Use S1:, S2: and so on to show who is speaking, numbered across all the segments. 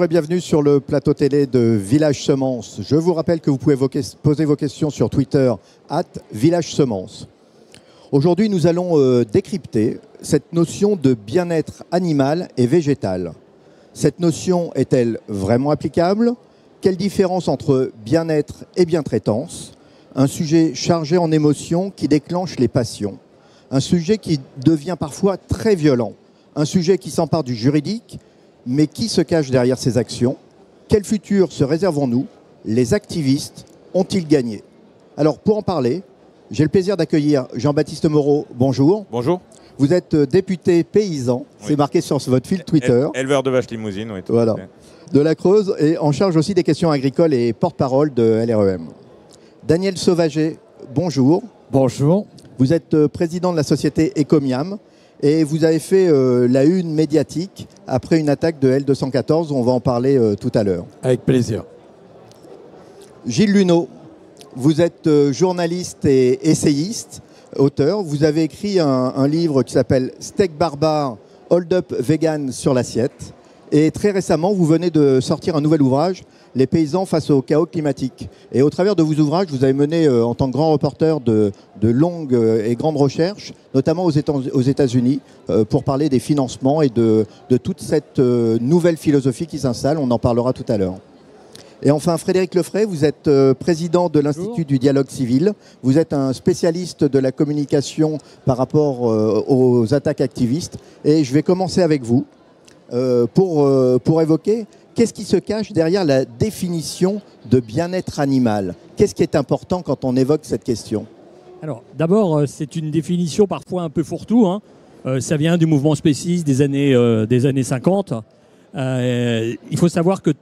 S1: Bonjour et bienvenue sur le plateau télé de Village Semences. Je vous rappelle que vous pouvez poser vos questions sur Twitter @VillageSemences. Aujourd'hui, nous allons décrypter cette notion de bien-être animal et végétal. Cette notion est-elle vraiment applicable? Quelle différence entre bien-être et bien-traitance? Un sujet chargé en émotions qui déclenche les passions. Un sujet qui devient parfois très violent. Un sujet qui s'empare du juridique, mais qui se cache derrière ces actions? Quel futur se réservons-nous? Les activistes ont-ils gagné? Alors, pour en parler, j'ai le plaisir d'accueillir Jean-Baptiste Moreau. Bonjour.
S2: Bonjour.
S1: Vous êtes député paysan,
S2: Oui.
S1: C'est marqué sur votre fil Twitter.
S2: Éleveur de vaches limousines, oui.
S1: Voilà. De la Creuse et en charge aussi des questions agricoles et porte-parole de LREM. Daniel Sauvager, bonjour.
S3: Bonjour.
S1: Vous êtes président de la société Ecomiam et vous avez fait la une médiatique après une attaque de L214. On va en parler tout à l'heure.
S3: Avec plaisir.
S1: Gilles Luneau, vous êtes journaliste et essayiste, auteur. Vous avez écrit un livre qui s'appelle Steak barbare, hold up vegan sur l'assiette. Et très récemment, vous venez de sortir un nouvel ouvrage, Les paysans face au chaos climatique. Et au travers de vos ouvrages, vous avez mené en tant que grand reporter de longues et grandes recherches, notamment aux États-Unis, pour parler des financements et de toute cette nouvelle philosophie qui s'installe. On en parlera tout à l'heure. Et enfin, Frédéric Lefray, vous êtes président de l'Institut du dialogue civil. Vous êtes un spécialiste de la communication par rapport aux attaques activistes. Et je vais commencer avec vous pour évoquer qu'est-ce qui se cache derrière la définition de bien-être animal. Qu'est-ce qui est important quand on évoque cette question?
S4: Alors, d'abord, c'est une définition parfois un peu fourre-tout. Ça vient du mouvement spéciste des années 50. Il faut savoir que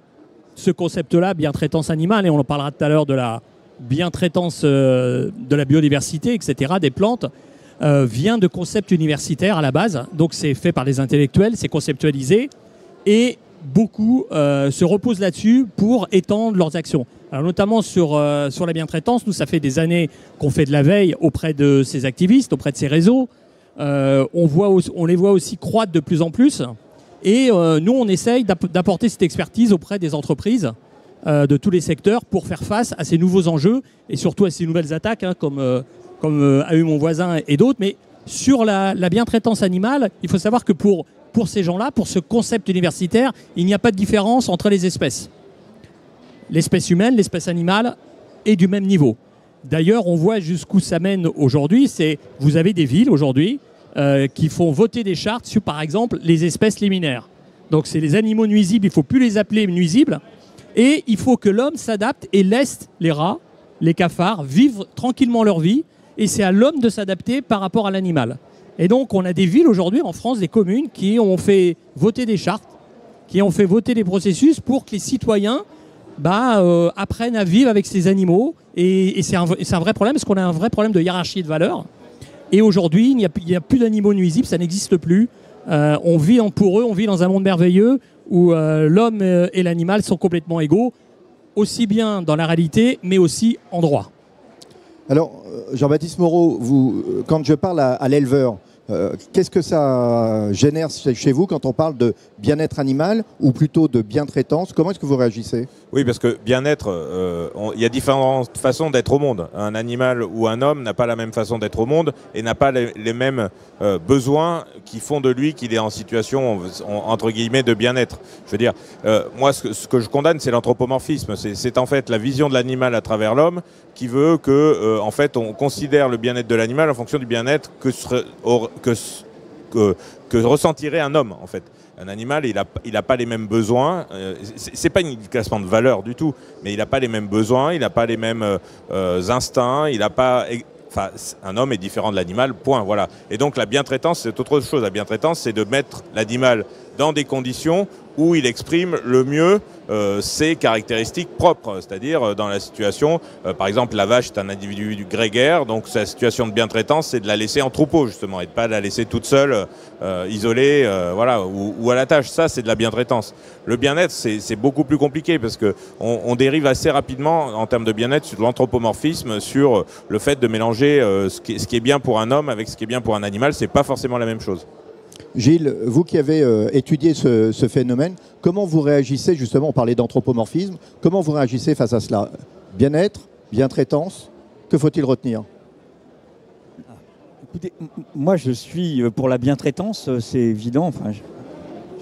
S4: ce concept-là, bien-traitance animale, et on en parlera tout à l'heure de la bien-traitance de la biodiversité, etc., des plantes, vient de concepts universitaires à la base. Donc c'est fait par les intellectuels, c'est conceptualisé, et beaucoup se reposent là-dessus pour étendre leurs actions. Alors notamment sur la bien-traitance, nous ça fait des années qu'on fait de la veille auprès de ces activistes, auprès de ces réseaux. On les voit aussi croître de plus en plus. Et nous, on essaye d'apporter cette expertise auprès des entreprises de tous les secteurs pour faire face à ces nouveaux enjeux et surtout à ces nouvelles attaques, comme a eu mon voisin et d'autres. Mais sur la bien-traitance animale, il faut savoir que pour ces gens-là, pour ce concept universitaire, il n'y a pas de différence entre les espèces. L'espèce humaine, l'espèce animale est du même niveau. D'ailleurs, on voit jusqu'où ça mène aujourd'hui. Vous avez des villes aujourd'hui qui font voter des chartes sur, par exemple, les espèces liminaires. Donc, c'est les animaux nuisibles, il ne faut plus les appeler nuisibles. Et il faut que l'homme s'adapte et laisse les rats, les cafards, vivre tranquillement leur vie. Et c'est à l'homme de s'adapter par rapport à l'animal. Et donc, on a des villes aujourd'hui en France, des communes, qui ont fait voter des chartes, qui ont fait voter des processus pour que les citoyens apprennent à vivre avec ces animaux. Et c'est un vrai problème, parce qu'on a un vrai problème de hiérarchie de valeurs. Et aujourd'hui, il n'y a plus d'animaux nuisibles, ça n'existe plus. On vit pour eux, on vit dans un monde merveilleux où l'homme et l'animal sont complètement égaux, aussi bien dans la réalité, mais aussi en droit.
S1: Alors, Jean-Baptiste Moreau, quand je parle à l'éleveur, qu'est-ce que ça génère chez vous quand on parle de bien-être animal ou plutôt de bien-traitance? Comment est-ce que vous réagissez?
S2: Oui, parce que bien-être, il y a différentes façons d'être au monde. Un animal ou un homme n'a pas la même façon d'être au monde et n'a pas les mêmes besoins qui font de lui qu'il est en situation, entre guillemets, de bien-être. Je veux dire, moi, ce que je condamne, c'est l'anthropomorphisme. C'est en fait la vision de l'animal à travers l'homme qui veut que, en fait, on considère le bien-être de l'animal en fonction du bien-être que ressentirait un homme, en fait. Un animal, il a pas les mêmes besoins. C'est pas un classement de valeur du tout, mais il n'a pas les mêmes besoins, il n'a pas les mêmes instincts, il n'a pas. Enfin, un homme est différent de l'animal, point, voilà. Et donc la bientraitance, c'est autre chose. La bientraitance, c'est de mettre l'animal dans des conditions où il exprime le mieux ses caractéristiques propres, c'est-à-dire dans la situation, par exemple la vache est un individu grégaire, donc sa situation de bientraitance c'est de la laisser en troupeau justement et de pas la laisser toute seule, isolée, voilà, ou à la tâche. Ça c'est de la bientraitance. Le bien-être c'est beaucoup plus compliqué parce que on dérive assez rapidement en termes de bien-être sur l'anthropomorphisme, sur le fait de mélanger ce qui est bien pour un homme avec ce qui est bien pour un animal. C'est pas forcément la même chose.
S1: Gilles, vous qui avez étudié ce phénomène, Comment vous réagissez, justement, on parlait d'anthropomorphisme, comment vous réagissez face à cela? Bien-être, bien-traitance, que faut-il retenir?
S3: Écoutez, moi je suis pour la bientraitance, c'est évident. Enfin,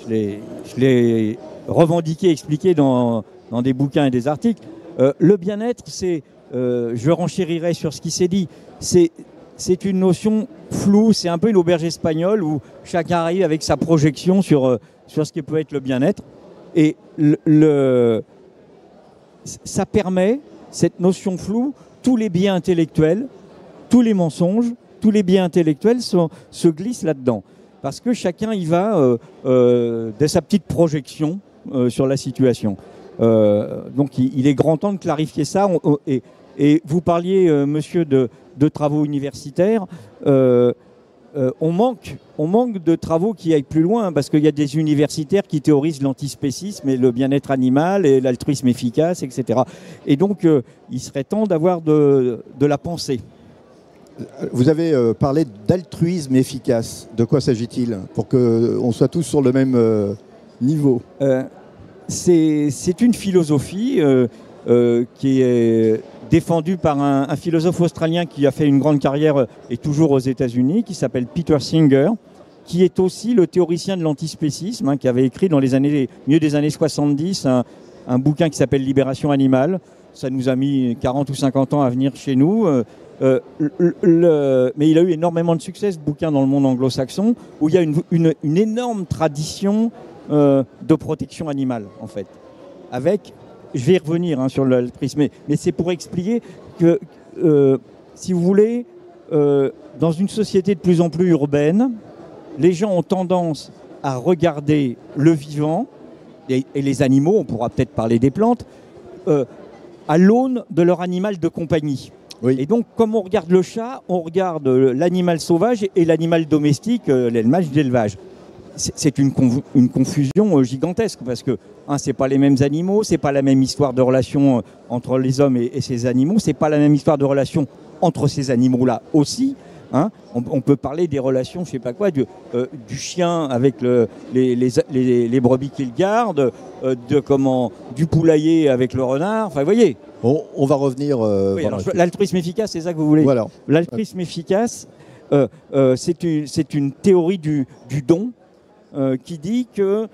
S3: je l'ai revendiqué, expliqué dans des bouquins et des articles. Le bien-être, c'est, je renchérirai sur ce qui s'est dit, c'est une notion floue, c'est un peu une auberge espagnole où chacun arrive avec sa projection sur ce qui peut être le bien-être. Et ça permet, cette notion floue, tous les biais intellectuels, tous les mensonges, tous les biais intellectuels se glissent là-dedans. Parce que chacun y va de sa petite projection sur la situation. Donc il est grand temps de clarifier ça. Et vous parliez, monsieur, de travaux universitaires. On manque de travaux qui aillent plus loin, parce qu'il y a des universitaires qui théorisent l'antispécisme et le bien-être animal et l'altruisme efficace, etc. Et donc, il serait temps d'avoir de la pensée.
S1: Vous avez parlé d'altruisme efficace. De quoi s'agit-il? Pour qu'on soit tous sur le même niveau.
S3: C'est une philosophie qui est défendue par un philosophe australien qui a fait une grande carrière et toujours aux États-Unis, qui s'appelle Peter Singer, qui est aussi le théoricien de l'antispécisme, hein, qui avait écrit dans milieu des années 70 un bouquin qui s'appelle Libération animale. Ça nous a mis 40 ou 50 ans à venir chez nous. Mais il a eu énormément de succès, ce bouquin, dans le monde anglo-saxon, où il y a une énorme tradition de protection animale, en fait. Je vais y revenir sur l'altruisme, mais c'est pour expliquer que, si vous voulez, dans une société de plus en plus urbaine, les gens ont tendance à regarder le vivant et les animaux, on pourra peut-être parler des plantes, à l'aune de leur animal de compagnie. Oui. Et donc, comme on regarde le chat, on regarde l'animal sauvage et l'animal domestique, l'élevage d'élevage. C'est une confusion gigantesque, parce que c'est pas les mêmes animaux, c'est pas la même histoire de relation entre les hommes et ces animaux, c'est pas la même histoire de relation entre ces animaux-là aussi. On peut parler des relations, je sais pas quoi, du chien avec les brebis qu'il garde, du poulailler avec le renard. Enfin, vous voyez.
S1: On va revenir.
S3: Oui, l'altruisme efficace, c'est ça que vous voulez.
S1: Voilà.
S3: L'altruisme efficace, c'est une théorie du don qui dit que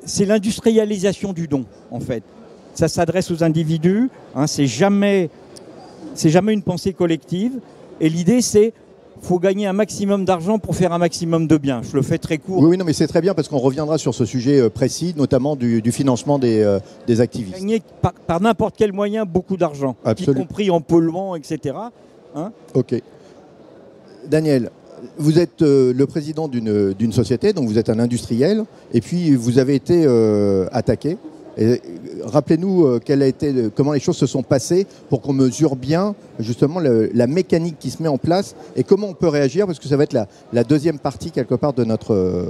S3: c'est l'industrialisation du don, en fait. Ça s'adresse aux individus. C'est jamais une pensée collective. Et l'idée, c'est faut gagner un maximum d'argent pour faire un maximum de bien. Je le fais très court.
S1: Oui, non, mais c'est très bien, parce qu'on reviendra sur ce sujet précis, notamment du financement des activistes.
S3: Gagner par n'importe quel moyen beaucoup d'argent, y compris en polluant, etc.
S1: Ok. Daniel, vous êtes le président d'une société, donc vous êtes un industriel, et puis vous avez été attaqué. Rappelez-nous comment les choses se sont passées pour qu'on mesure bien justement la mécanique qui se met en place et comment on peut réagir, parce que ça va être la deuxième partie quelque part de notre...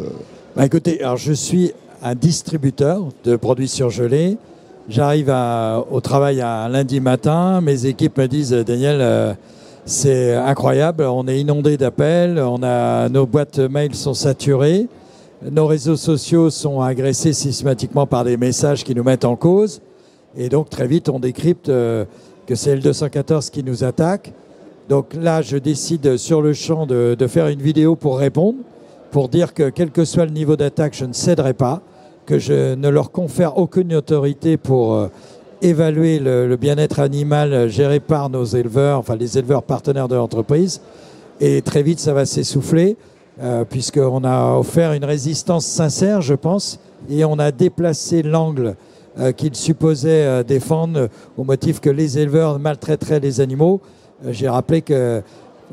S5: Écoutez, alors je suis un distributeur de produits surgelés. J'arrive au travail un lundi matin, mes équipes me disent « Daniel, c'est incroyable, on est inondé d'appels, nos boîtes mail sont saturées. » Nos réseaux sociaux sont agressés systématiquement par des messages qui nous mettent en cause. Et donc, très vite, on décrypte que c'est L214 qui nous attaque. Donc là, je décide sur le champ de faire une vidéo pour répondre, pour dire que quel que soit le niveau d'attaque, je ne céderai pas, que je ne leur confère aucune autorité pour évaluer le bien-être animal géré par nos éleveurs, enfin les éleveurs partenaires de l'entreprise. Et très vite, ça va s'essouffler. Puisqu'on a offert une résistance sincère, je pense, et on a déplacé l'angle qu'ils supposaient défendre au motif que les éleveurs maltraiteraient les animaux. J'ai rappelé que,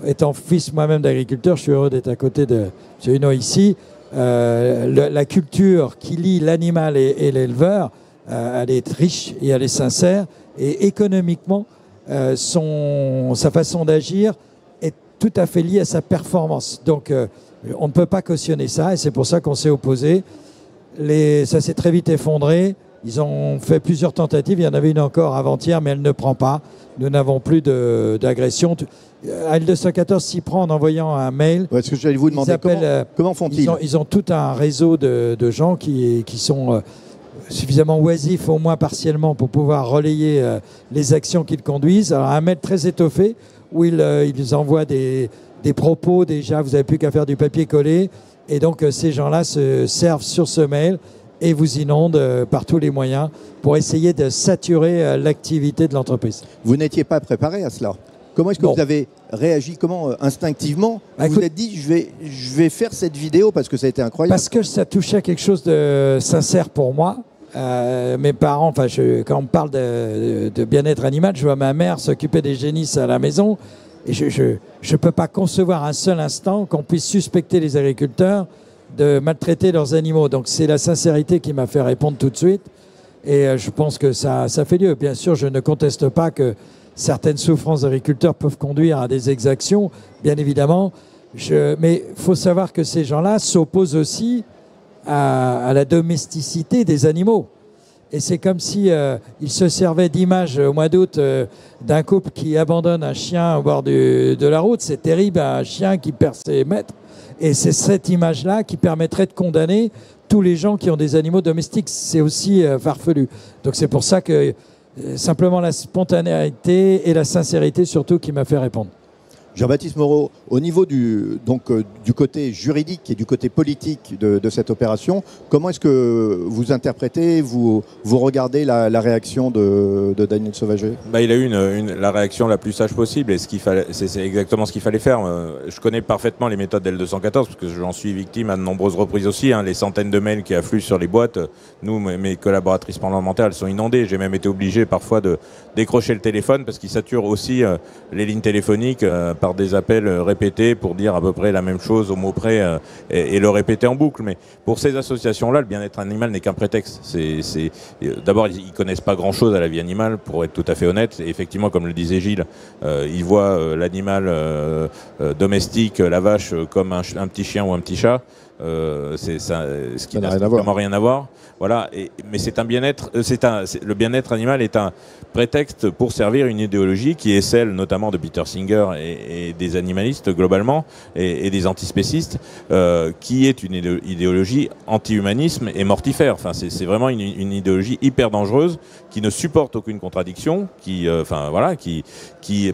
S5: étant fils moi-même d'agriculteur, je suis heureux d'être à côté de M. Huneau ici, la culture qui lie l'animal et l'éleveur, elle est riche et elle est sincère, et économiquement, sa façon d'agir est tout à fait liée à sa performance. Donc, on ne peut pas cautionner ça, et c'est pour ça qu'on s'est opposé. Ça s'est très vite effondré. Ils ont fait plusieurs tentatives. Il y en avait une encore avant-hier, mais elle ne prend pas. Nous n'avons plus d'agression. L214 s'y prend en envoyant un mail.
S1: Est-ce que j'allais vous demander comment font-ils?
S5: Ils ont tout un réseau de gens qui sont suffisamment oisifs, au moins partiellement, pour pouvoir relayer les actions qu'ils conduisent. Alors, un mail très étoffé où ils envoient des propos déjà, vous n'avez plus qu'à faire du papier collé. Et donc, ces gens-là se servent sur ce mail et vous inondent par tous les moyens pour essayer de saturer l'activité de l'entreprise.
S1: Vous n'étiez pas préparé à cela. Comment est-ce que vous avez réagi? Comment instinctivement vous vous êtes dit je vais faire cette vidéo parce que ça a été incroyable?
S5: Parce que ça touchait à quelque chose de sincère pour moi. Mes parents, quand on parle de bien-être animal, je vois ma mère s'occuper des génisses à la maison et je ne peux pas concevoir un seul instant qu'on puisse suspecter les agriculteurs de maltraiter leurs animaux. Donc c'est la sincérité qui m'a fait répondre tout de suite et je pense que ça fait lieu. Bien sûr, je ne conteste pas que certaines souffrances d'agriculteurs peuvent conduire à des exactions, bien évidemment. Mais il faut savoir que ces gens-là s'opposent aussi à la domesticité des animaux. Et c'est comme si ils se servaient d'images au mois d'août d'un couple qui abandonne un chien au bord de la route. C'est terrible, un chien qui perd ses maîtres. Et c'est cette image-là qui permettrait de condamner tous les gens qui ont des animaux domestiques. C'est aussi farfelu. Donc c'est pour ça que simplement la spontanéité et la sincérité surtout qui m'a fait répondre.
S1: Jean-Baptiste Moreau, au niveau du côté juridique et du côté politique de cette opération, comment est-ce que vous interprétez, vous regardez la réaction de Daniel Sauvager?
S2: Il a eu la réaction la plus sage possible et c'est exactement ce qu'il fallait faire. Je connais parfaitement les méthodes d'L214 parce que j'en suis victime à de nombreuses reprises aussi. Les centaines de mails qui affluent sur les boîtes. Nous, mes collaboratrices parlementaires, elles sont inondées. J'ai même été obligé parfois de décrocher le téléphone parce qu'ils saturent aussi les lignes téléphoniques par des appels répétés pour dire à peu près la même chose au mot près et le répéter en boucle. Mais pour ces associations-là, le bien-être animal n'est qu'un prétexte. D'abord, ils connaissent pas grand-chose à la vie animale, pour être tout à fait honnête. Et effectivement, comme le disait Gilles, ils voient l'animal domestique, la vache, comme un petit chien ou un petit chat. Ce qui n'a strictement rien à voir. Voilà. Mais c'est un bien-être. Le bien-être animal est un prétexte pour servir une idéologie qui est celle, notamment de Peter Singer et des animalistes globalement et des antispécistes, qui est une idéologie anti-humanisme et mortifère. Enfin, c'est vraiment une idéologie hyper dangereuse qui ne supporte aucune contradiction, qui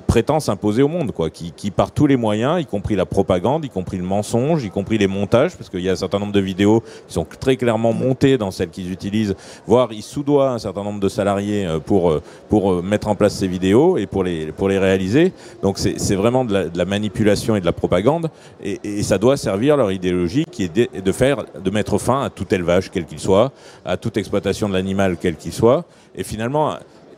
S2: prétend s'imposer au monde, quoi, qui par tous les moyens, y compris la propagande, y compris le mensonge, y compris les montages, parce qu'il y a un certain nombre de vidéos qui sont très clairement montées dans celles qu'ils utilisent, voire ils soudoient un certain nombre de salariés pour mettre en place ces vidéos et pour les réaliser. Donc c'est vraiment de la manipulation et de la propagande et ça doit servir leur idéologie qui est de mettre fin à tout élevage quel qu'il soit, à toute exploitation de l'animal quel qu'il soit. Et finalement,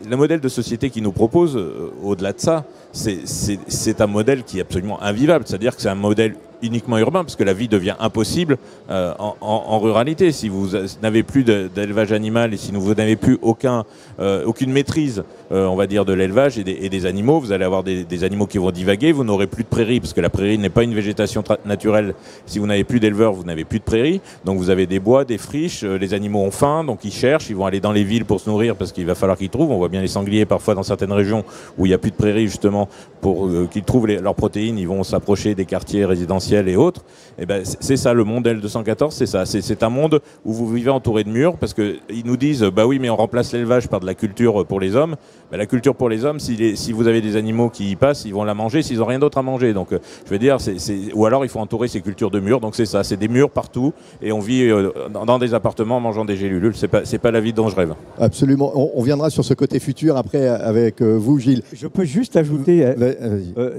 S2: le modèle de société qu'ils nous proposent, au-delà de ça, c'est un modèle qui est absolument invivable. C'est-à-dire que c'est un modèle uniquement urbain, parce que la vie devient impossible en ruralité. Si vous n'avez plus d'élevage animal et si vous n'avez plus aucune maîtrise, on va dire, de l'élevage et des animaux, vous allez avoir des animaux qui vont divaguer, vous n'aurez plus de prairies, parce que la prairie n'est pas une végétation naturelle. Si vous n'avez plus d'éleveurs, vous n'avez plus de prairies. Donc vous avez des bois, des friches, les animaux ont faim, donc ils cherchent, ils vont aller dans les villes pour se nourrir, parce qu'il va falloir qu'ils trouvent. On voit bien les sangliers parfois dans certaines régions où il n'y a plus de prairies, justement, pour qu'ils trouvent leurs protéines, ils vont s'approcher des quartiers résidentiels et autres. Et ben, c'est ça le monde L214, c'est ça. C'est un monde où vous vivez entouré de murs, parce qu'ils nous disent bah oui, mais on remplace l'élevage par de la culture pour les hommes. Ben, la culture pour les hommes, si vous avez des animaux qui y passent, ils vont la manger s'ils n'ont rien d'autre à manger. Donc je veux dire, ou alors il faut entourer ces cultures de murs. Donc c'est ça, c'est des murs partout et on vit dans des appartements en mangeant des gélules. C'est pas la vie dont je rêve.
S1: Absolument. On viendra sur ce côté futur après avec vous, Gilles.
S3: Je peux juste ajouter,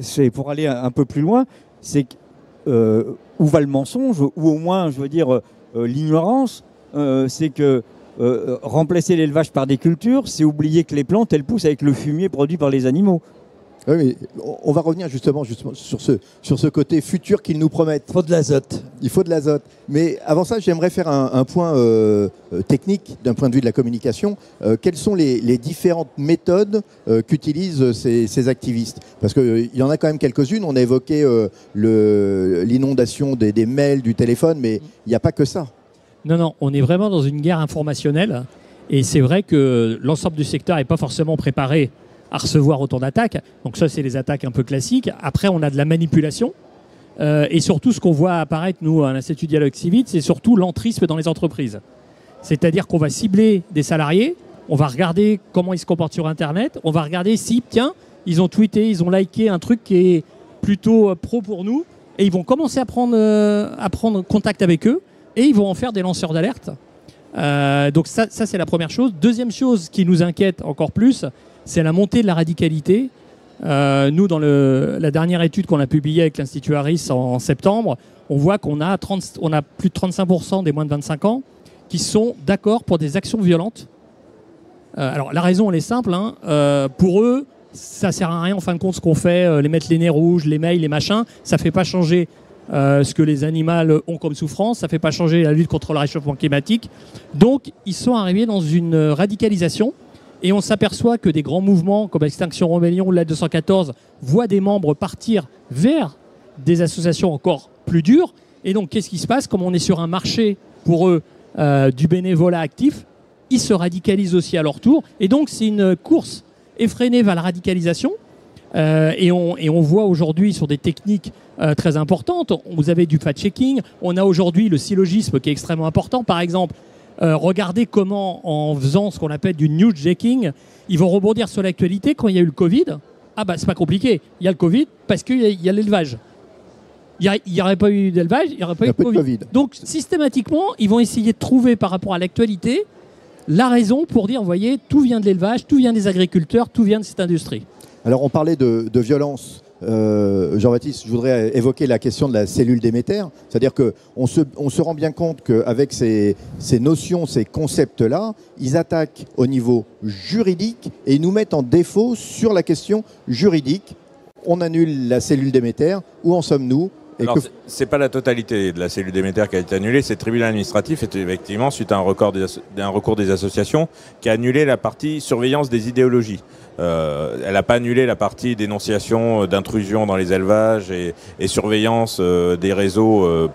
S3: c'est pour aller un peu plus loin, c'est que où va le mensonge, ou au moins, je veux dire, l'ignorance, c'est que remplacer l'élevage par des cultures, c'est oublier que les plantes, elles poussent avec le fumier produit par les animaux.
S1: Oui, on va revenir justement sur ce côté futur qu'ils nous promettent.
S5: Il faut de l'azote.
S1: Il faut de l'azote. Mais avant ça, j'aimerais faire un point technique d'un point de vue de la communication. Quelles sont les différentes méthodes qu'utilisent ces activistes? Parce qu'il y en a quand même quelques-unes. On a évoqué l'inondation des mails, du téléphone, mais il n'y a pas que ça.
S4: Non, on est vraiment dans une guerre informationnelle. Et c'est vrai que l'ensemble du secteur n'est pas forcément préparé à recevoir autant d'attaques. Donc ça, c'est les attaques un peu classiques. Après, on a de la manipulation. Et surtout, ce qu'on voit apparaître, nous, à l'Institut Dialogue Civique, c'est surtout l'entrisme dans les entreprises. C'est-à-dire qu'on va cibler des salariés, on va regarder comment ils se comportent sur Internet, on va regarder si, tiens, ils ont tweeté, ils ont liké un truc qui est plutôt pro pour nous, et ils vont commencer à prendre contact avec eux, et ils vont en faire des lanceurs d'alerte. Donc ça c'est la première chose. Deuxième chose qui nous inquiète encore plus, c'est la montée de la radicalité. Nous, dans la dernière étude qu'on a publiée avec l'Institut Harris en septembre, on voit qu'on a plus de 35% des moins de 25 ans qui sont d'accord pour des actions violentes. Alors la raison, elle est simple. Pour eux, ça sert à rien en fin de compte ce qu'on fait, les mettre les nez rouges, les mails, les machins. Ça ne fait pas changer ce que les animaux ont comme souffrance. Ça ne fait pas changer la lutte contre le réchauffement climatique. Donc, ils sont arrivés dans une radicalisation. Et on s'aperçoit que des grands mouvements comme Extinction Rebellion ou la 214 voient des membres partir vers des associations encore plus dures. Et donc, qu'est-ce qui se passe? Comme on est sur un marché, pour eux, du bénévolat actif, ils se radicalisent aussi à leur tour. Et donc, c'est une course effrénée vers la radicalisation. Et on voit aujourd'hui sur des techniques très importantes. Vous avez du fact-checking. On a aujourd'hui le syllogisme qui est extrêmement important. Par exemple, regardez comment, en faisant ce qu'on appelle du news-jacking, ils vont rebondir sur l'actualité. Quand il y a eu le Covid, c'est pas compliqué. Il y a le Covid parce qu'il y a l'élevage. Il n'y aurait pas eu d'élevage, il n'y aurait pas eu de Covid. Donc, systématiquement, ils vont essayer de trouver par rapport à l'actualité la raison pour dire, vous voyez, tout vient de l'élevage, tout vient des agriculteurs, tout vient de cette industrie.
S1: Alors, on parlait de violence. Jean-Baptiste, je voudrais évoquer la question de la cellule Déméter. C'est-à-dire qu'on se rend bien compte qu'avec ces notions, ces concepts-là, ils attaquent au niveau juridique et ils nous mettent en défaut sur la question juridique. On annule la cellule Déméter. Où en sommes-nous?
S2: C'est pas la totalité de la cellule Déméter qui a été annulée, c'est le tribunal administratif, effectivement, suite à un recours des associations, qui a annulé la partie surveillance des idéologies. Elle n'a pas annulé la partie dénonciation d'intrusion dans les élevages et surveillance des réseaux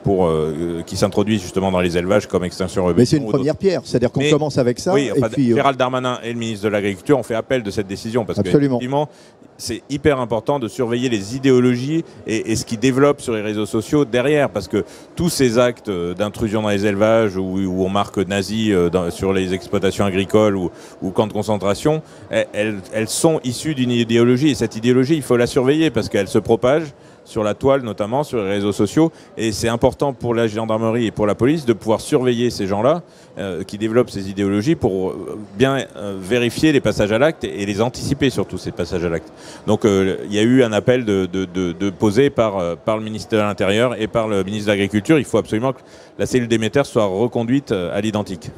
S2: qui s'introduisent justement dans les élevages comme Extinction Rebellion.
S1: Mais c'est une première pierre, c'est-à-dire qu'on commence avec ça.
S2: Oui, et puis, Gérald Darmanin et le ministre de l'Agriculture ont fait appel de cette décision parce qu'effectivement, c'est hyper important de surveiller les idéologies et ce qui développe sur les réseaux sociaux derrière, parce que tous ces actes d'intrusion dans les élevages où on marque nazi sur les exploitations agricoles ou camps de concentration, elles sont issues d'une idéologie, et cette idéologie, il faut la surveiller parce qu'elle se propage sur la toile, notamment sur les réseaux sociaux, et c'est important pour la gendarmerie et pour la police de pouvoir surveiller ces gens-là qui développent ces idéologies pour bien vérifier les passages à l'acte et les anticiper surtout, ces passages à l'acte. Donc il y a eu un appel posé par le ministère de l'Intérieur et par le ministre de l'Agriculture. Il faut absolument que la cellule Déméter soit reconduite à l'identique.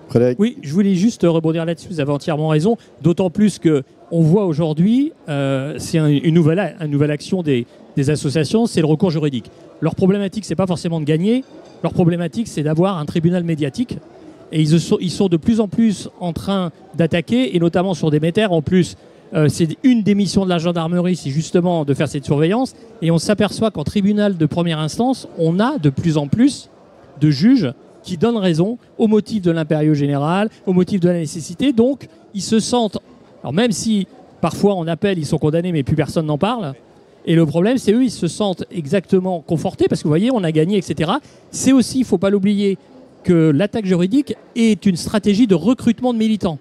S1: Frédéric ?
S4: Oui, je voulais juste rebondir là-dessus, vous avez entièrement raison, d'autant plus qu'on voit aujourd'hui, c'est une nouvelle action des associations, c'est le recours juridique. Leur problématique, c'est pas forcément de gagner, leur problématique, c'est d'avoir un tribunal médiatique, et ils sont de plus en plus en train d'attaquer, et notamment sur Déméter, en plus, c'est une des missions de la gendarmerie, c'est justement de faire cette surveillance, et on s'aperçoit qu'en tribunal de première instance, on a de plus en plus de juges qui donnent raison au motif de l'impérieux général, au motif de la nécessité. Donc, ils se sentent... Alors, même si, parfois, en appel, ils sont condamnés, mais plus personne n'en parle. Et le problème, c'est eux, ils se sentent exactement confortés, parce que, vous voyez, on a gagné, etc. C'est aussi, il ne faut pas l'oublier, que l'attaque juridique est une stratégie de recrutement de militants.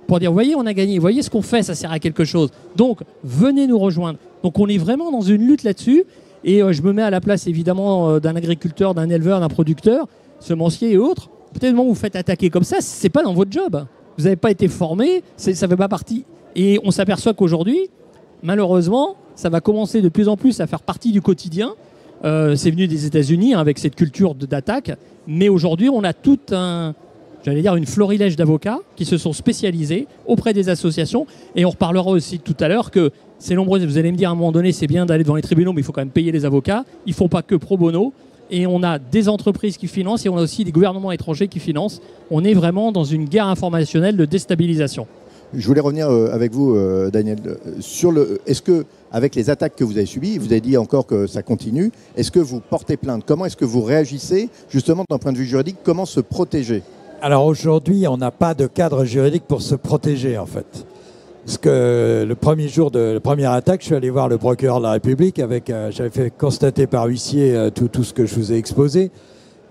S4: Pour dire, vous voyez, on a gagné, vous voyez ce qu'on fait, ça sert à quelque chose. Donc, venez nous rejoindre. Donc, on est vraiment dans une lutte là-dessus. Et je me mets à la place, évidemment, d'un agriculteur, d'un éleveur, d'un producteur, semencier et autres. Peut-être que vous faites attaquer comme ça, c'est pas dans votre job. Vous n'avez pas été formé, ça fait pas partie. Et on s'aperçoit qu'aujourd'hui, malheureusement, ça va commencer de plus en plus à faire partie du quotidien. C'est venu des États-Unis avec cette culture d'attaque. Mais aujourd'hui, on a tout une florilège d'avocats qui se sont spécialisés auprès des associations. Et on reparlera aussi tout à l'heure que c'est nombreux. Vous allez me dire à un moment donné, c'est bien d'aller devant les tribunaux, mais il faut quand même payer les avocats. Ils ne font pas que pro bono. Et on a des entreprises qui financent et on a aussi des gouvernements étrangers qui financent. On est vraiment dans une guerre informationnelle de déstabilisation.
S1: Je voulais revenir avec vous, Daniel, sur est-ce que, avec les attaques que vous avez subies, vous avez dit encore que ça continue, est-ce que vous portez plainte? Comment est-ce que vous réagissez, justement, d'un point de vue juridique? Comment se protéger?
S5: Alors aujourd'hui, on n'a pas de cadre juridique pour se protéger, en fait. Parce que le premier jour de la première attaque, je suis allé voir le procureur de la République j'avais fait constater par huissier tout ce que je vous ai exposé.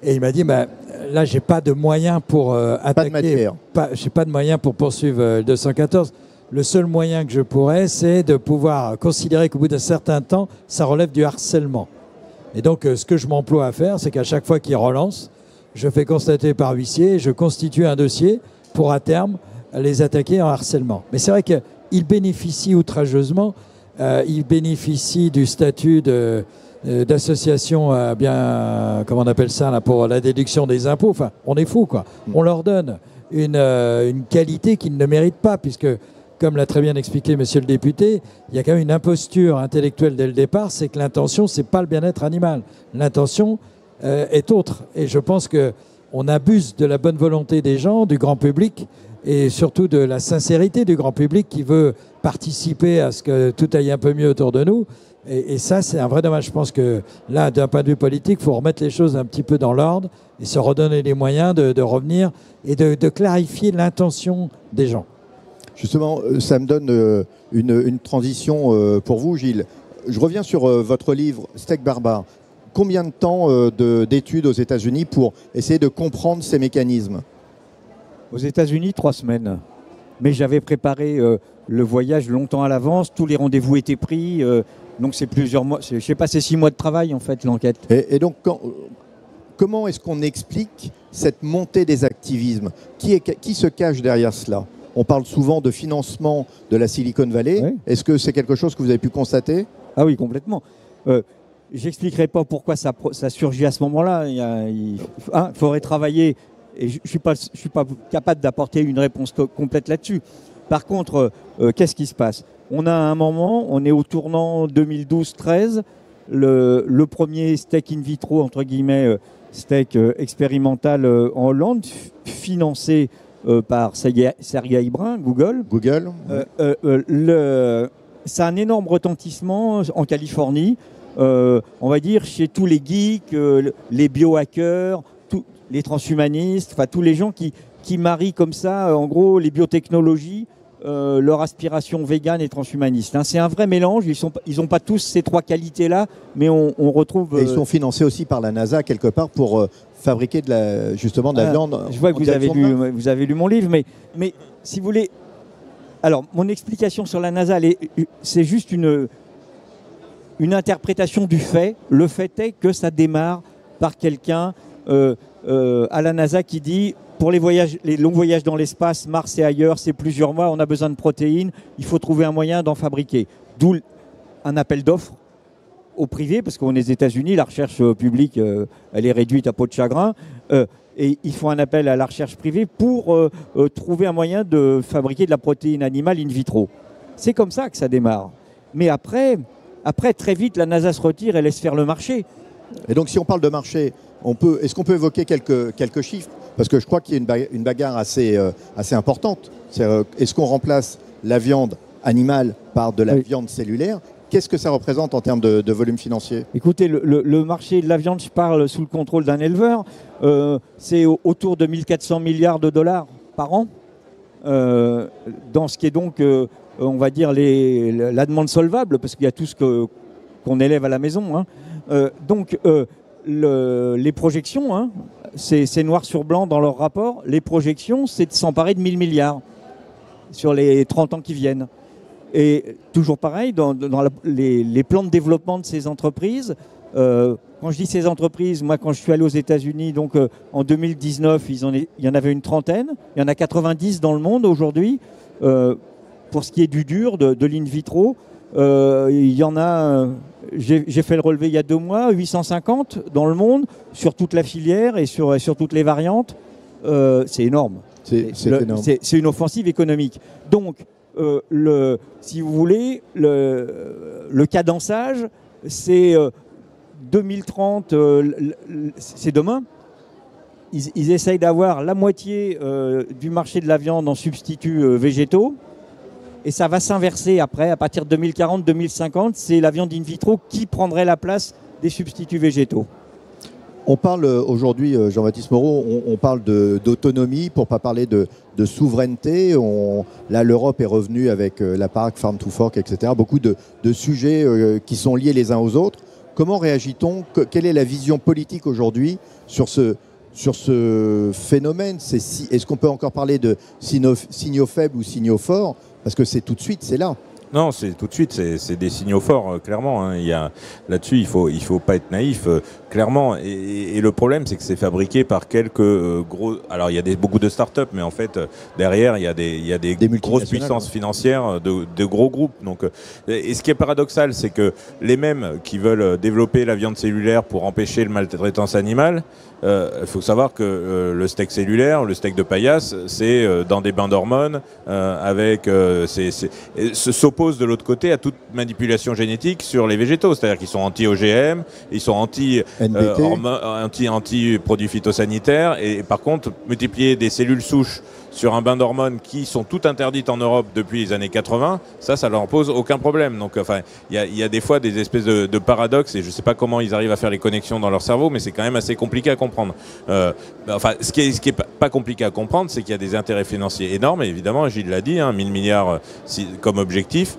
S5: Et il m'a dit, bah, là, j'ai pas de moyens pour attaquer.
S1: de matière.
S5: J'ai pas de moyens pour poursuivre le 214. Le seul moyen que je pourrais, c'est de pouvoir considérer qu'au bout d'un certain temps, ça relève du harcèlement. Et donc, ce que je m'emploie à faire, c'est qu'à chaque fois qu'il relance, je fais constater par huissier, je constitue un dossier pour, à terme, les attaquer en harcèlement. Mais c'est vrai qu'il bénéficie outrageusement, il bénéficie du statut d'association comment on appelle ça, là, pour la déduction des impôts. Enfin, on est fou, quoi. On leur donne une qualité qu'ils ne méritent pas, puisque, comme l'a très bien expliqué monsieur le député, il y a quand même une imposture intellectuelle dès le départ, c'est que l'intention, c'est pas le bien-être animal. L'intention est autre. Et je pense qu'on abuse de la bonne volonté des gens, du grand public, et surtout de la sincérité du grand public qui veut participer à ce que tout aille un peu mieux autour de nous. Et ça, c'est un vrai dommage. Je pense que là, d'un point de vue politique, il faut remettre les choses un petit peu dans l'ordre et se redonner les moyens de revenir et de clarifier l'intention des gens.
S1: Justement, ça me donne une transition pour vous, Gilles. Je reviens sur votre livre « Steak barbare ». Combien de temps d'études aux États-Unis pour essayer de comprendre ces mécanismes?
S3: Aux États-Unis, 3 semaines. Mais j'avais préparé le voyage longtemps à l'avance, tous les rendez-vous étaient pris, donc c'est plusieurs mois, je sais pas, c'est 6 mois de travail en fait, l'enquête.
S1: Et donc, comment est-ce qu'on explique cette montée des activismes? Qui se cache derrière cela? On parle souvent de financement de la Silicon Valley. Oui. Est-ce que c'est quelque chose que vous avez pu constater?
S3: Ah oui, complètement. J'expliquerai pas pourquoi ça surgit à ce moment-là. Il faudrait travailler, et je suis pas capable d'apporter une réponse complète là-dessus. Par contre, qu'est-ce qui se passe? On a un moment, on est au tournant 2012-13, le premier steak in vitro, entre guillemets, steak expérimental en Hollande, financé par Sergey Brin, Google. Ça a un énorme retentissement en Californie, on va dire chez tous les geeks, les biohackers, les transhumanistes, enfin tous les gens qui marient comme ça, en gros, les biotechnologies, leur aspiration végane et transhumaniste. Hein. C'est un vrai mélange, ils n'ont pas tous ces 3 qualités-là, mais on retrouve...
S1: Et ils sont financés aussi par la NASA, quelque part, pour fabriquer justement de la viande.
S3: Je vois que vous avez lu mon livre, mais si vous voulez... Alors, mon explication sur la NASA, c'est juste une interprétation du fait. Le fait est que ça démarre par quelqu'un à la NASA qui dit pour les longs voyages dans l'espace, Mars et ailleurs, c'est plusieurs mois, on a besoin de protéines, il faut trouver un moyen d'en fabriquer. D'où un appel d'offres au privé, parce qu'on est aux États-Unis, la recherche publique, elle est réduite à peau de chagrin. Et ils font un appel à la recherche privée pour trouver un moyen de fabriquer de la protéine animale in vitro. C'est comme ça que ça démarre. Mais après, très vite, la NASA se retire et laisse faire le marché.
S1: Et donc, si on parle de marché, est-ce qu'on peut évoquer quelques chiffres? Parce que je crois qu'il y a une bagarre assez importante. Est-ce qu'on remplace la viande animale par de la viande cellulaire? Qu'est-ce que ça représente en termes de volume financier?
S3: Écoutez, le marché de la viande, je parle sous le contrôle d'un éleveur, c'est autour de 1400 milliards de dollars par an, dans ce qui est donc, on va dire, la demande solvable, parce qu'il y a tout ce qu'on élève à la maison. Hein. Donc, les projections, hein, c'est noir sur blanc dans leur rapport, les projections, c'est de s'emparer de 1000 milliards sur les 30 ans qui viennent. Et toujours pareil, dans les plans de développement de ces entreprises, quand je dis ces entreprises, moi quand je suis allé aux États-Unis, donc en 2019, il y en avait une trentaine, il y en a 90 dans le monde aujourd'hui. Pour ce qui est du dur, de l'in vitro, il y en a, j'ai fait le relevé il y a 2 mois, 850 dans le monde, sur toute la filière et sur toutes les variantes. C'est énorme. C'est une offensive économique. Donc, si vous voulez, le cadençage, c'est 2030, c'est demain. Ils essayent d'avoir la moitié du marché de la viande en substituts végétaux. Et ça va s'inverser après, à partir de 2040-2050, c'est la viande in vitro qui prendrait la place des substituts végétaux.
S1: On parle aujourd'hui, Jean-Baptiste Moreau, on parle d'autonomie, pour ne pas parler de souveraineté. Là, l'Europe est revenue avec la PAC, Farm to Fork, etc. Beaucoup de sujets qui sont liés les uns aux autres. Comment réagit-on? Quelle est la vision politique aujourd'hui sur ce phénomène? Est-ce qu'on peut encore parler de signaux faibles ou signaux forts? Parce que c'est tout de suite, c'est là.
S2: Non, c'est tout de suite, c'est des signaux forts, clairement. Hein. Là-dessus, il faut pas être naïf, clairement. Et le problème, c'est que c'est fabriqué par quelques gros. Alors, il y a beaucoup de startups, mais en fait, derrière, il y a des grosses puissances financières de gros groupes. Donc, et ce qui est paradoxal, c'est que les mêmes qui veulent développer la viande cellulaire pour empêcher le maltraitance animale, il faut savoir que le steak cellulaire, le steak de paillasse, c'est dans des bains d'hormones, s'oppose de l'autre côté à toute manipulation génétique sur les végétaux, c'est-à-dire qu'ils sont anti-OGM, ils sont anti-produits phytosanitaires, et par contre, multiplier des cellules souches sur un bain d'hormones qui sont toutes interdites en Europe depuis les années 80, ça leur pose aucun problème. Donc, enfin, il y a des fois des espèces de paradoxes, et je ne sais pas comment ils arrivent à faire les connexions dans leur cerveau, mais c'est quand même assez compliqué à comprendre. Enfin, ce qui est pas compliqué à comprendre, c'est qu'il y a des intérêts financiers énormes, et évidemment, Gilles l'a dit, 1000 milliards comme objectif,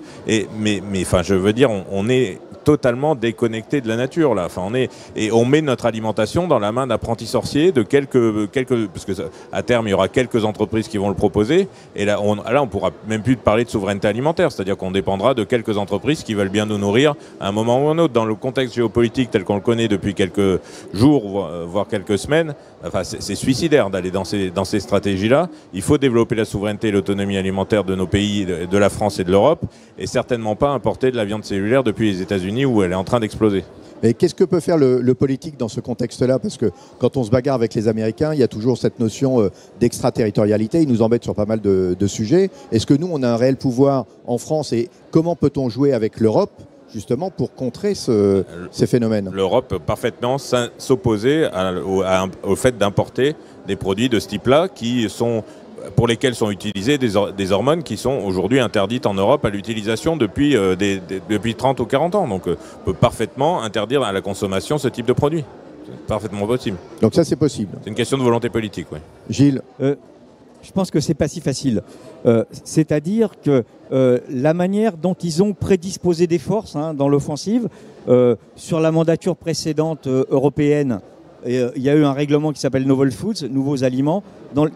S2: mais enfin, je veux dire, on est totalement déconnecté de la nature là. Enfin, on met notre alimentation dans la main d'apprentis sorciers de quelques parce que à terme il y aura quelques entreprises qui vont le proposer, et là on pourra même plus parler de souveraineté alimentaire, c'est-à-dire qu'on dépendra de quelques entreprises qui veulent bien nous nourrir à un moment ou un autre. Dans le contexte géopolitique tel qu'on le connaît depuis quelques jours voire quelques semaines, enfin c'est suicidaire d'aller dans ces stratégies-là. Il faut développer la souveraineté et l'autonomie alimentaire de nos pays, de la France et de l'Europe, et certainement pas importer de la viande cellulaire depuis les États-Unis où elle est en train d'exploser.
S1: Et qu'est-ce que peut faire le politique dans ce contexte-là? Parce que quand on se bagarre avec les Américains, il y a toujours cette notion d'extraterritorialité. Ils nous embêtent sur pas mal de sujets. Est-ce que nous, on a un réel pouvoir en France, et comment peut-on jouer avec l'Europe justement pour contrer ces phénomènes?
S2: L'Europe peut parfaitement s'opposer au fait d'importer des produits de ce type-là pour lesquels sont utilisées des hormones qui sont aujourd'hui interdites en Europe à l'utilisation depuis 30 ou 40 ans. Donc on peut parfaitement interdire à la consommation ce type de produit. C'est parfaitement possible.
S1: Donc ça, c'est possible.
S2: C'est une question de volonté politique, oui.
S1: Gilles,
S3: je pense que c'est pas si facile. C'est-à-dire que la manière dont ils ont prédisposé des forces dans l'offensive, sur la mandature précédente européenne, il y a eu un règlement qui s'appelle Novel Foods, nouveaux aliments,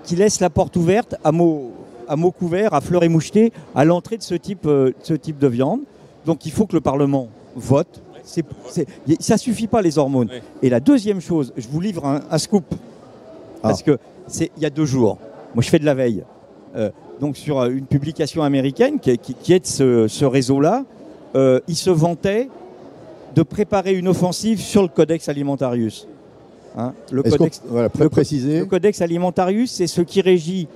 S3: qui laisse la porte ouverte à mots couverts, à fleurs et mouchetés, à l'entrée de ce type de viande. Donc il faut que le Parlement vote. Ça suffit pas, les hormones. Oui. Et la deuxième chose, je vous livre un scoop, parce que il y a 2 jours, moi je fais de la veille, donc sur une publication américaine qui est de ce réseau-là, ils se vantaient de préparer une offensive sur le Codex Alimentarius. Le Codex Alimentarius, c'est ce qui régit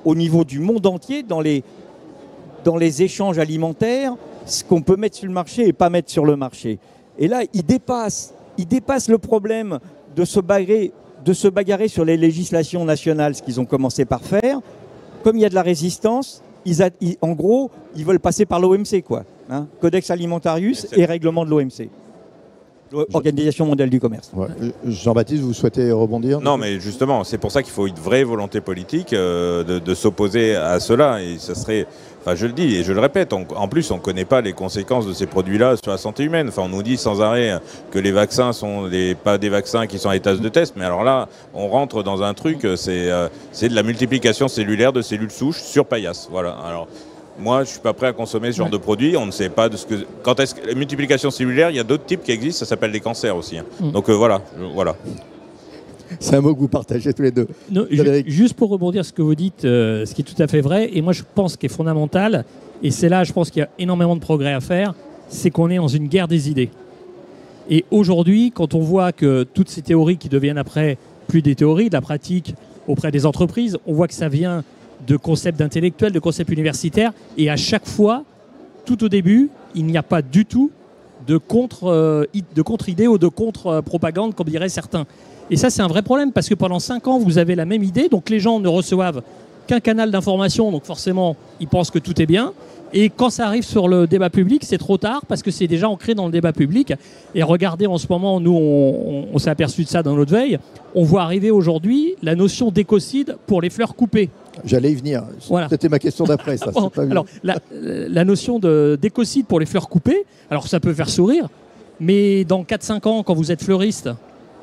S3: au niveau du monde entier, dans les échanges alimentaires, ce qu'on peut mettre sur le marché et pas mettre sur le marché. Et là, il dépasse le problème de se bagarrer sur les législations nationales, ce qu'ils ont commencé par faire. Comme il y a de la résistance, en gros, ils veulent passer par l'OMC, quoi. Codex Alimentarius et règlement de l'OMC. Organisation mondiale du commerce.
S1: Ouais. Jean-Baptiste, vous souhaitez rebondir?
S2: Non, mais justement, c'est pour ça qu'il faut une vraie volonté politique de s'opposer à cela. Et ça serait, enfin, je le dis et je le répète, en plus, on ne connaît pas les conséquences de ces produits-là sur la santé humaine. Enfin, on nous dit sans arrêt que les vaccins sont pas des vaccins qui sont à état de test, mais alors là, on rentre dans un truc, c'est de la multiplication cellulaire de cellules souches sur paillasse. Voilà. Alors, moi, je ne suis pas prêt à consommer ce genre de produit. On ne sait pas de ce que. Quand est-ce que la multiplication cellulaire, il y a d'autres types qui existent. Ça s'appelle les cancers aussi. Donc voilà.
S1: C'est un mot que vous partagez tous les deux.
S4: Non, juste pour rebondir sur ce que vous dites, ce qui est tout à fait vrai. Et moi, je pense qu'il est fondamental. Et c'est là, je pense qu'il y a énormément de progrès à faire. C'est qu'on est dans une guerre des idées. Et aujourd'hui, quand on voit que toutes ces théories qui deviennent après plus des théories, de la pratique auprès des entreprises, on voit que ça vient de concepts d'intellectuels, de concepts universitaires, et à chaque fois, tout au début, il n'y a pas du tout de contre-idée ou de contre-propagande, comme diraient certains. Et ça, c'est un vrai problème, parce que pendant 5 ans, vous avez la même idée, donc les gens ne reçoivent qu'un canal d'information, donc forcément, ils pensent que tout est bien. Et quand ça arrive sur le débat public, c'est trop tard, parce que c'est déjà ancré dans le débat public. Et regardez, en ce moment, nous, on s'est aperçu de ça dans notre veille, on voit arriver aujourd'hui la notion d'écocide pour les fleurs coupées.
S1: J'allais y venir. Voilà. C'était ma question d'après, ça.
S4: Alors, la notion d'écocide pour les fleurs coupées, alors ça peut faire sourire, Mais dans 4-5 ans, quand vous êtes fleuriste,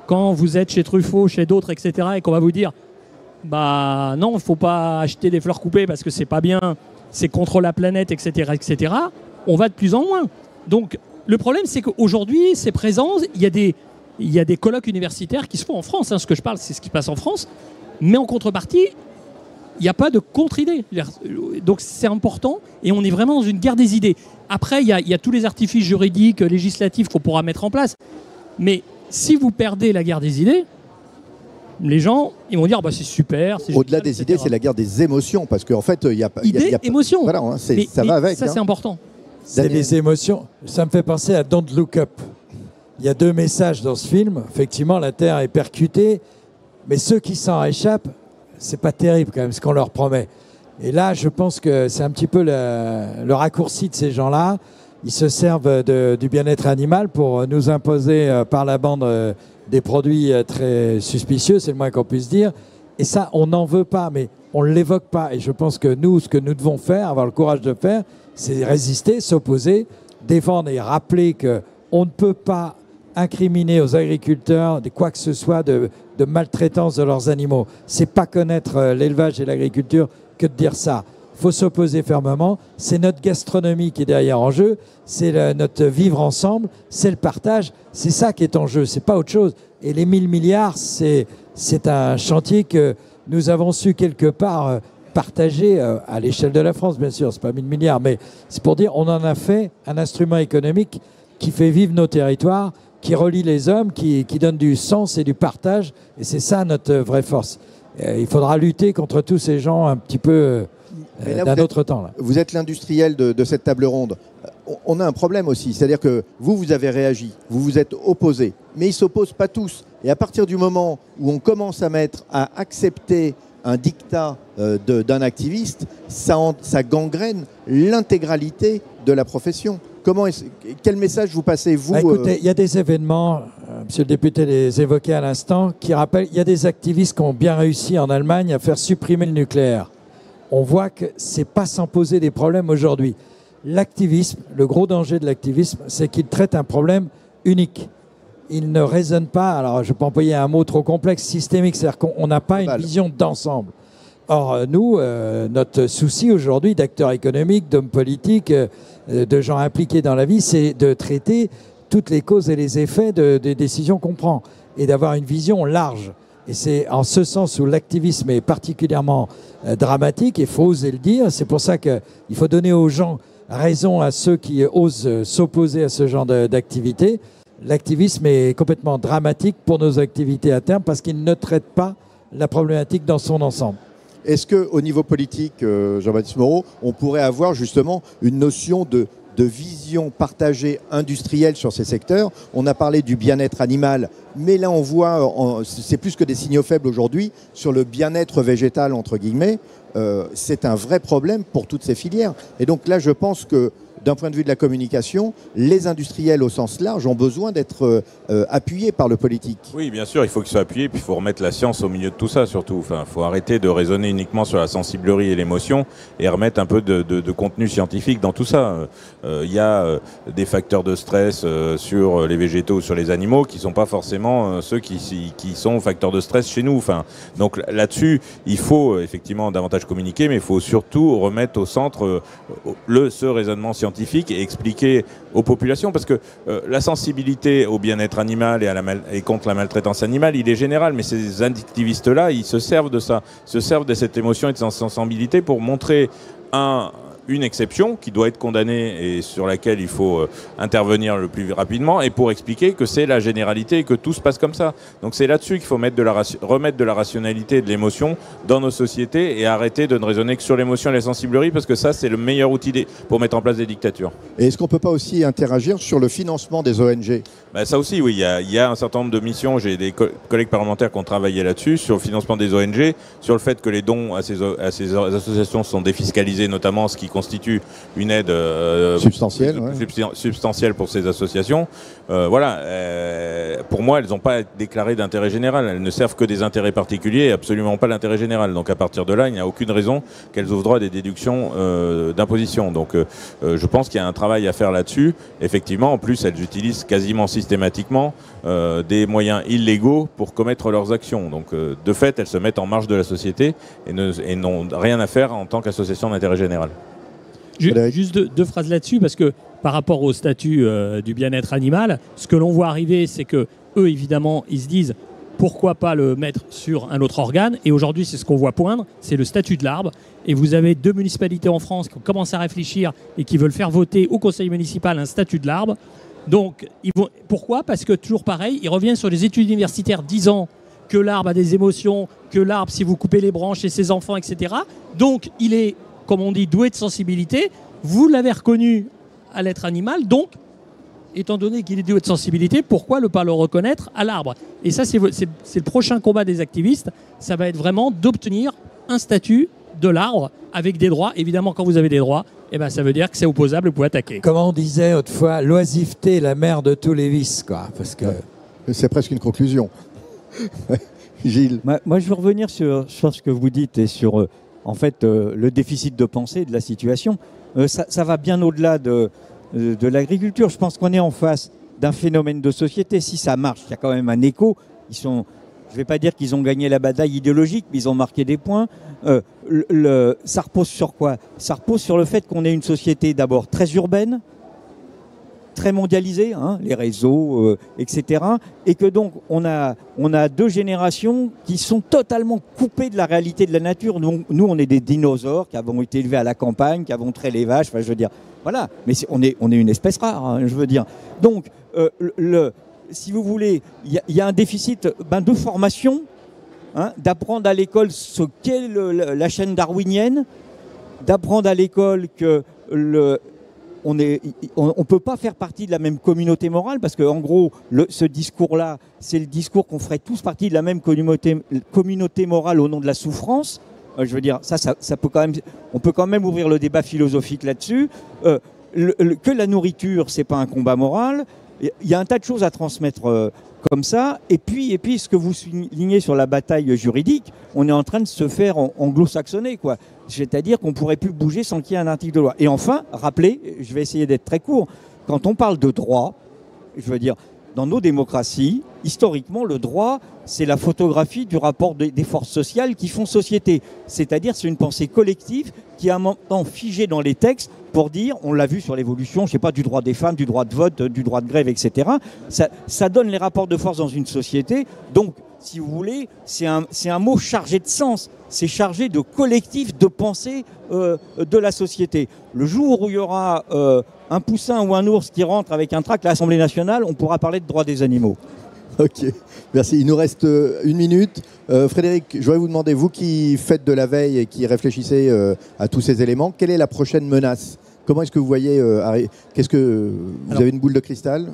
S4: quand vous êtes chez Truffaut, chez d'autres, etc., et qu'on va vous dire bah non, il ne faut pas acheter des fleurs coupées parce que c'est pas bien, c'est contre la planète, etc., etc., on va de plus en moins. Donc le problème, c'est qu'aujourd'hui, c'est présent, il y a des colloques universitaires qui se font en France, hein, ce que je parle, c'est ce qui passe en France, mais en contrepartie, il n'y a pas de contre-idée. Donc c'est important et on est vraiment dans une guerre des idées. Après, il y a tous les artifices juridiques, législatifs qu'on pourra mettre en place. Mais si vous perdez la guerre des idées, les gens, ils vont dire bah, c'est super.
S1: Au-delà des idées, c'est la guerre des émotions. Parce qu'en fait, il y a pas.
S4: Idées, émotions.
S1: Voilà, hein, ça va avec.
S4: Ça, c'est important.
S5: C'est les émotions. Ça me fait penser à Don't Look Up. Il y a 2 messages dans ce film. Effectivement, la Terre est percutée. Mais ceux qui s'en échappent, c'est pas terrible quand même ce qu'on leur promet. Et là, je pense que c'est un petit peu le raccourci de ces gens-là. Ils se servent du bien-être animal pour nous imposer par la bande des produits très suspicieux, c'est le moins qu'on puisse dire. Et ça, on n'en veut pas, mais on ne l'évoque pas. Et je pense que nous, ce que nous devons faire, avoir le courage de faire, c'est résister, s'opposer, défendre et rappeler qu'on ne peut pas incriminer aux agriculteurs quoi que ce soit de maltraitance de leurs animaux. C'est pas connaître l'élevage et l'agriculture que de dire ça. Il faut s'opposer fermement. C'est notre gastronomie qui est derrière en jeu. C'est notre vivre ensemble. C'est le partage. C'est ça qui est en jeu. C'est pas autre chose. Et les 1000 milliards, c'est un chantier que nous avons su quelque part partager à l'échelle de la France, bien sûr. C'est pas 1000 milliards, mais c'est pour dire on en a fait un instrument économique qui fait vivre nos territoires, qui relie les hommes, qui donne du sens et du partage. Et c'est ça notre vraie force. Il faudra lutter contre tous ces gens un petit peu d'un autre temps. Là.
S1: Vous êtes l'industriel de cette table ronde. On a un problème aussi. C'est-à-dire que vous avez réagi, vous vous êtes opposé. Mais ils ne s'opposent pas tous. Et à partir du moment où on commence à accepter un dictat d'un activiste, ça gangrène l'intégralité de la profession. Quel message vous passez, vous
S5: Écoutez, il y a des événements, monsieur le député les évoquait à l'instant, qui rappellent, il y a des activistes qui ont bien réussi en Allemagne à faire supprimer le nucléaire. On voit que ce n'est pas sans poser des problèmes aujourd'hui. L'activisme, le gros danger de l'activisme, c'est qu'il traite un problème unique. Il ne raisonne pas, alors je ne vais pas employer un mot trop complexe, systémique, c'est-à-dire qu'on n'a pas une vision d'ensemble. Or, nous, notre souci aujourd'hui d'acteurs économiques, d'hommes politiques, de gens impliqués dans la vie, c'est de traiter toutes les causes et les effets des décisions qu'on prend et d'avoir une vision large. Et c'est en ce sens où l'activisme est particulièrement dramatique, et il faut oser le dire. C'est pour ça qu'il faut donner aux gens raison, à ceux qui osent s'opposer à ce genre d'activité. L'activisme est complètement dramatique pour nos activités à terme parce qu'il ne traite pas la problématique dans son ensemble.
S1: Est-ce qu'au niveau politique, Jean-Baptiste Moreau, on pourrait avoir justement une notion de vision partagée industrielle sur ces secteurs? On a parlé du bien-être animal, mais là on voit, c'est plus que des signaux faibles aujourd'hui, sur le bien-être végétal, entre guillemets. C'est un vrai problème pour toutes ces filières. Et donc là, je pense que d'un point de vue de la communication, les industriels au sens large ont besoin d'être appuyés par le politique.
S2: Oui, bien sûr, il faut qu'ils soient appuyés, puis il faut remettre la science au milieu de tout ça surtout. Enfin, il faut arrêter de raisonner uniquement sur la sensiblerie et l'émotion et remettre un peu de contenu scientifique dans tout ça. Il y a des facteurs de stress sur les végétaux ou sur les animaux qui ne sont pas forcément ceux qui sont facteurs de stress chez nous. Enfin, donc là-dessus, il faut effectivement davantage communiquer, mais il faut surtout remettre au centre ce raisonnement scientifique et expliquer aux populations, parce que la sensibilité au bien-être animal et contre la maltraitance animale, il est général, mais ces activistes-là, ils se servent de ça, se servent de cette émotion et de cette sensibilité pour montrer une exception qui doit être condamnée et sur laquelle il faut intervenir le plus rapidement, et pour expliquer que c'est la généralité et que tout se passe comme ça. Donc c'est là-dessus qu'il faut remettre de la rationalité et de l'émotion dans nos sociétés et arrêter de ne raisonner que sur l'émotion et la sensiblerie, parce que ça, c'est le meilleur outil pour mettre en place des dictatures.
S1: Et est-ce qu'on ne peut pas aussi interagir sur le financement des ONG ?
S2: Ça aussi, oui. Il y a un certain nombre de missions. J'ai des collègues parlementaires qui ont travaillé là-dessus, sur le financement des ONG, sur le fait que les dons à ces associations sont défiscalisés, notamment ce qui constitue une aide
S1: substantielle,
S2: substantielle pour ces associations. Pour moi, elles n'ont pas déclaré d'intérêt général. Elles ne servent que des intérêts particuliers et absolument pas l'intérêt général. Donc à partir de là, il n'y a aucune raison qu'elles ouvrent droit à des déductions d'imposition. Donc je pense qu'il y a un travail à faire là-dessus. Effectivement, en plus, elles utilisent quasiment systématiquement des moyens illégaux pour commettre leurs actions. Donc de fait, elles se mettent en marge de la société et n'ont rien à faire en tant qu'association d'intérêt général.
S4: Juste deux phrases là-dessus, parce que par rapport au statut du bien-être animal, ce que l'on voit arriver, c'est que eux, évidemment, ils se disent pourquoi pas le mettre sur un autre organe. Et aujourd'hui, c'est ce qu'on voit poindre, c'est le statut de l'arbre. Et vous avez 2 municipalités en France qui commencent à réfléchir et qui veulent faire voter au conseil municipal un statut de l'arbre. Donc, pourquoi ? Parce que toujours pareil, ils reviennent sur les études universitaires disant que l'arbre a des émotions, que l'arbre, si vous coupez les branches, c'est ses enfants, etc. Donc, il est, comme on dit, doué de sensibilité. Vous l'avez reconnu à l'être animal, donc, étant donné qu'il est doué de sensibilité, pourquoi ne pas le reconnaître à l'arbre ? Et ça, c'est le prochain combat des activistes. Ça va être vraiment d'obtenir un statut de l'arbre avec des droits. Évidemment, quand vous avez des droits, eh ben, ça veut dire que c'est opposable, vous pouvez attaquer.
S5: Comme on disait autrefois, l'oisiveté est la mère de tous les vices, quoi. Parce que...
S1: C'est presque une conclusion. Gilles.
S3: Moi, je veux revenir sur ce que vous dites et sur en fait, le déficit de pensée de la situation. Ça va bien au-delà de l'agriculture. Je pense qu'on est en face d'un phénomène de société. Si ça marche, il y a quand même un écho. Je ne vais pas dire qu'ils ont gagné la bataille idéologique, mais ils ont marqué des points. Ça repose sur quoi ? Ça repose sur le fait qu'on est une société d'abord très urbaine, très mondialisée, hein, les réseaux, etc. Et que donc on a 2 générations qui sont totalement coupées de la réalité de la nature. Nous, on est des dinosaures qui avons été élevés à la campagne, qui avons trait les vaches. Enfin, je veux dire, voilà. Mais on est une espèce rare, hein, je veux dire. Donc, si vous voulez, il y a un déficit de formation, hein, d'apprendre à l'école ce qu'est la chaîne darwinienne, d'apprendre à l'école que on ne peut pas faire partie de la même communauté morale, parce qu'en gros, ce discours-là, c'est le discours qu'on ferait tous partie de la même communauté morale au nom de la souffrance. Je veux dire, ça peut quand même, on peut quand même ouvrir le débat philosophique là-dessus. Que la nourriture, c'est pas un combat moral. Il y a un tas de choses à transmettre comme ça. Et puis, ce que vous soulignez sur la bataille juridique, on est en train de se faire anglo-saxonner, quoi. C'est-à-dire qu'on ne pourrait plus bouger sans qu'il y ait un article de loi. Et enfin, rappelez, je vais essayer d'être très court, quand on parle de droit, je veux dire, dans nos démocraties, historiquement, le droit, c'est la photographie du rapport des forces sociales qui font société. C'est-à-dire, c'est une pensée collective qui est à un moment figée dans les textes pour dire, on l'a vu sur l'évolution, je sais pas, du droit des femmes, du droit de vote, du droit de grève, etc. Ça donne les rapports de force dans une société. Donc, si vous voulez, c'est un mot chargé de sens. C'est chargé de collectif, de pensée de la société. Le jour où il y aura un poussin ou un ours qui rentre avec un tract à l'Assemblée nationale, on pourra parler de droit des animaux.
S1: Ok, merci. Il nous reste 1 minute. Frédéric, je voudrais vous demander, vous qui faites de la veille et qui réfléchissez à tous ces éléments, quelle est la prochaine menace ? Comment est-ce que vous voyez vous avez une boule de cristal ?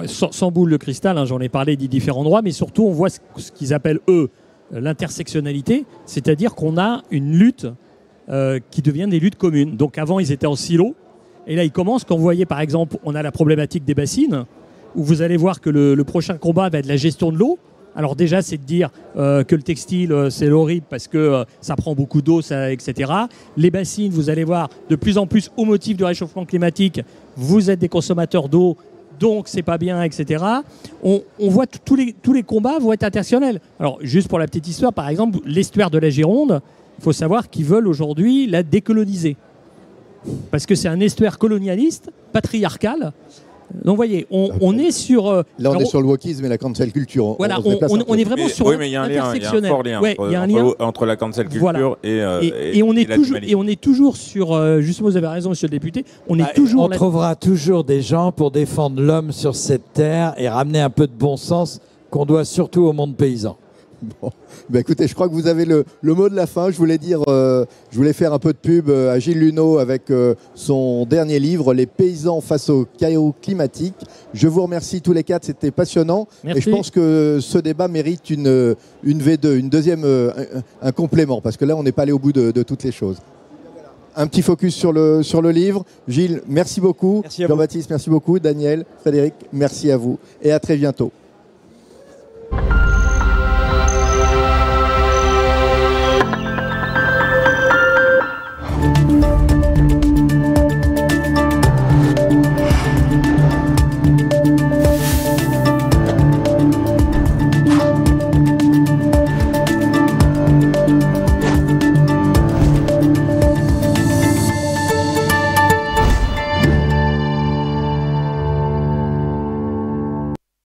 S4: Sans boule de cristal, hein, j'en ai parlé des différents droits, mais surtout on voit ce qu'ils appellent eux l'intersectionnalité, c'est-à-dire qu'on a une lutte qui devient des luttes communes. Donc avant ils étaient en silo, et là ils commencent, quand vous voyez par exemple, on a la problématique des bassines, où vous allez voir que le prochain combat va être la gestion de l'eau. Alors déjà, c'est de dire que le textile, c'est horrible parce que ça prend beaucoup d'eau, etc. Les bassines, vous allez voir, de plus en plus au motif du réchauffement climatique, vous êtes des consommateurs d'eau, donc c'est pas bien, etc. On voit tous les combats vont être intersectionnels. Alors juste pour la petite histoire, par exemple, l'estuaire de la Gironde, il faut savoir qu'ils veulent aujourd'hui la décoloniser. Parce que c'est un estuaire colonialiste, patriarcal. Donc, vous voyez, on est sur...
S1: Là, on est sur le wokisme et la cancel culture.
S4: Voilà, on est vraiment sur
S2: mais il y a un lien, il y a un fort lien entre la cancel culture
S4: voilà. et on est toujours sur... justement, vous avez raison, monsieur le député. On
S5: trouvera toujours des gens pour défendre l'homme sur cette terre et ramener un peu de bon sens qu'on doit surtout au monde paysan.
S1: Bon. Ben écoutez, je crois que vous avez le mot de la fin. Je voulais faire un peu de pub à Gilles Luneau avec son dernier livre, Les paysans face au chaos climatique. Je vous remercie tous les 4, c'était passionnant.
S4: Merci.
S1: Et je pense que ce débat mérite une V2, un complément, parce que là, on n'est pas allé au bout de toutes les choses. un petit focus sur le livre. Gilles, merci beaucoup.
S3: Merci à vous.
S1: Jean-Baptiste, merci beaucoup. Daniel, Frédéric, merci à vous. Et à très bientôt.